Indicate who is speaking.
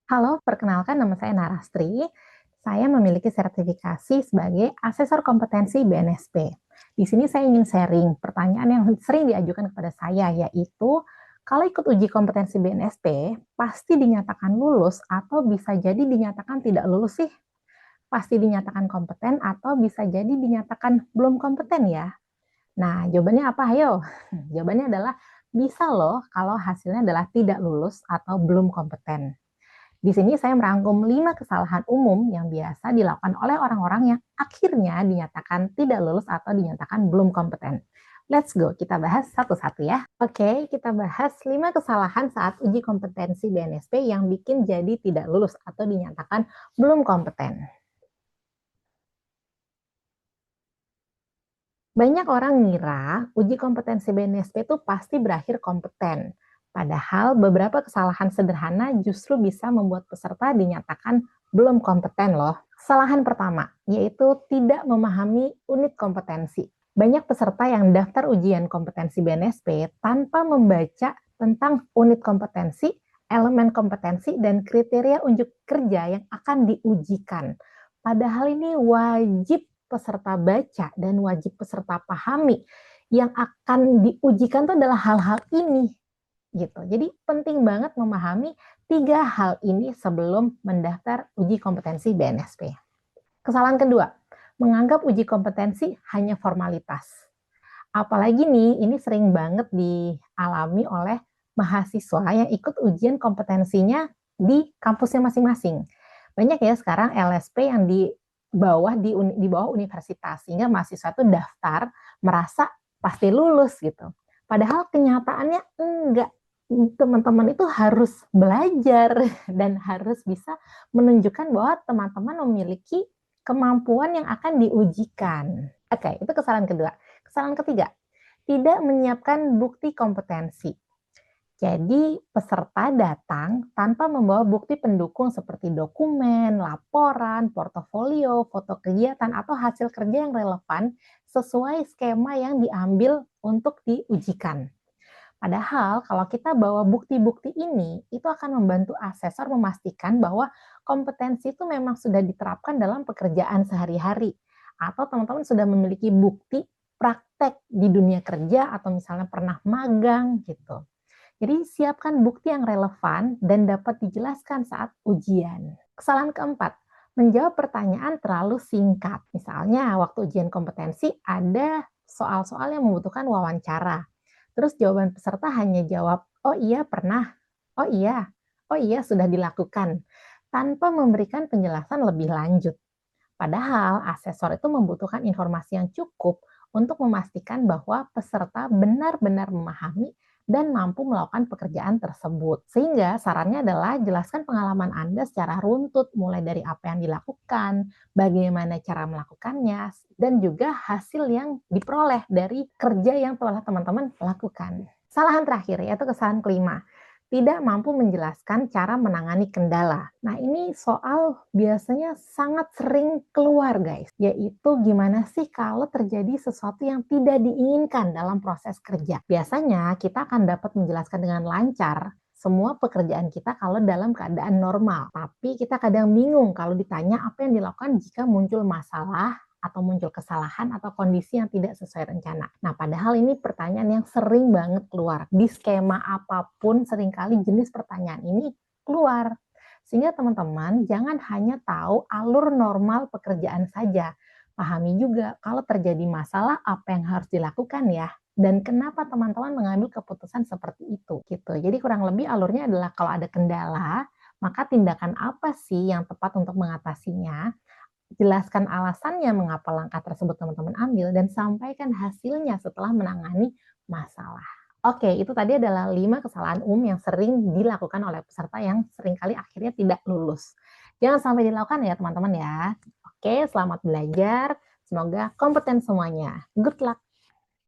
Speaker 1: Halo, perkenalkan nama saya Narastri. Saya memiliki sertifikasi sebagai asesor kompetensi BNSP. Di sini saya ingin sharing pertanyaan yang sering diajukan kepada saya, yaitu kalau ikut uji kompetensi BNSP, pasti dinyatakan lulus atau bisa jadi dinyatakan tidak lulus sih? Pasti dinyatakan kompeten atau bisa jadi dinyatakan belum kompeten ya? Nah, jawabannya apa? Ayo. Jawabannya adalah bisa loh kalau hasilnya adalah tidak lulus atau belum kompeten. Di sini saya merangkum 5 kesalahan umum yang biasa dilakukan oleh orang-orang yang akhirnya dinyatakan tidak lulus atau dinyatakan belum kompeten. Let's go, kita bahas satu-satu ya. Oke, kita bahas 5 kesalahan saat uji kompetensi BNSP yang bikin jadi tidak lulus atau dinyatakan belum kompeten. Banyak orang ngira uji kompetensi BNSP itu pasti berakhir kompeten. Padahal beberapa kesalahan sederhana justru bisa membuat peserta dinyatakan belum kompeten loh. Kesalahan pertama, yaitu tidak memahami unit kompetensi. Banyak peserta yang daftar ujian kompetensi BNSP tanpa membaca tentang unit kompetensi, elemen kompetensi, dan kriteria unjuk kerja yang akan diujikan. Padahal ini wajib peserta baca dan wajib peserta pahami. Yang akan diujikan itu adalah hal-hal ini gitu. Jadi penting banget memahami 3 hal ini sebelum mendaftar uji kompetensi BNSP. Kesalahan kedua, menganggap uji kompetensi hanya formalitas. Apalagi nih, ini sering banget dialami oleh mahasiswa yang ikut ujian kompetensinya di kampusnya masing-masing. Banyak ya sekarang LSP yang di bawah universitas, sehingga mahasiswa itu daftar merasa pasti lulus gitu. Padahal kenyataannya enggak. Teman-teman itu harus belajar dan harus bisa menunjukkan bahwa teman-teman memiliki kemampuan yang akan diujikan. Oke, itu kesalahan kedua. Kesalahan ketiga, tidak menyiapkan bukti kompetensi. Jadi peserta datang tanpa membawa bukti pendukung seperti dokumen, laporan, portofolio, foto kegiatan, atau hasil kerja yang relevan sesuai skema yang diambil untuk diujikan. Padahal kalau kita bawa bukti-bukti ini, itu akan membantu asesor memastikan bahwa kompetensi itu memang sudah diterapkan dalam pekerjaan sehari-hari. Atau teman-teman sudah memiliki bukti praktek di dunia kerja atau misalnya pernah magang gitu. Jadi siapkan bukti yang relevan dan dapat dijelaskan saat ujian. Kesalahan keempat, menjawab pertanyaan terlalu singkat. Misalnya waktu ujian kompetensi ada soal-soal yang membutuhkan wawancara. Terus jawaban peserta hanya jawab, oh iya pernah, oh iya sudah dilakukan, tanpa memberikan penjelasan lebih lanjut. Padahal asesor itu membutuhkan informasi yang cukup untuk memastikan bahwa peserta benar-benar memahami dan mampu melakukan pekerjaan tersebut. Sehingga sarannya adalah jelaskan pengalaman Anda secara runtut, mulai dari apa yang dilakukan, bagaimana cara melakukannya, dan juga hasil yang diperoleh dari kerja yang telah teman-teman lakukan. Kesalahan terakhir, yaitu kesalahan kelima, tidak mampu menjelaskan cara menangani kendala. Nah, ini soal biasanya sangat sering keluar, guys. Yaitu gimana sih kalau terjadi sesuatu yang tidak diinginkan dalam proses kerja. Biasanya kita akan dapat menjelaskan dengan lancar semua pekerjaan kita kalau dalam keadaan normal. Tapi kita kadang bingung kalau ditanya apa yang dilakukan jika muncul masalah atau muncul kesalahan atau kondisi yang tidak sesuai rencana. Nah, padahal ini pertanyaan yang sering banget keluar. Di skema apapun seringkali jenis pertanyaan ini keluar. Sehingga teman-teman jangan hanya tahu alur normal pekerjaan saja. Pahami juga kalau terjadi masalah apa yang harus dilakukan ya. Dan kenapa teman-teman mengambil keputusan seperti itu gitu. Jadi kurang lebih alurnya adalah kalau ada kendala, maka tindakan apa sih yang tepat untuk mengatasinya? Jelaskan alasannya mengapa langkah tersebut teman-teman ambil dan sampaikan hasilnya setelah menangani masalah. Oke, itu tadi adalah 5 kesalahan umum yang sering dilakukan oleh peserta yang seringkali akhirnya tidak lulus. Jangan sampai dilakukan ya teman-teman ya. Oke, selamat belajar. Semoga kompeten semuanya. Good luck.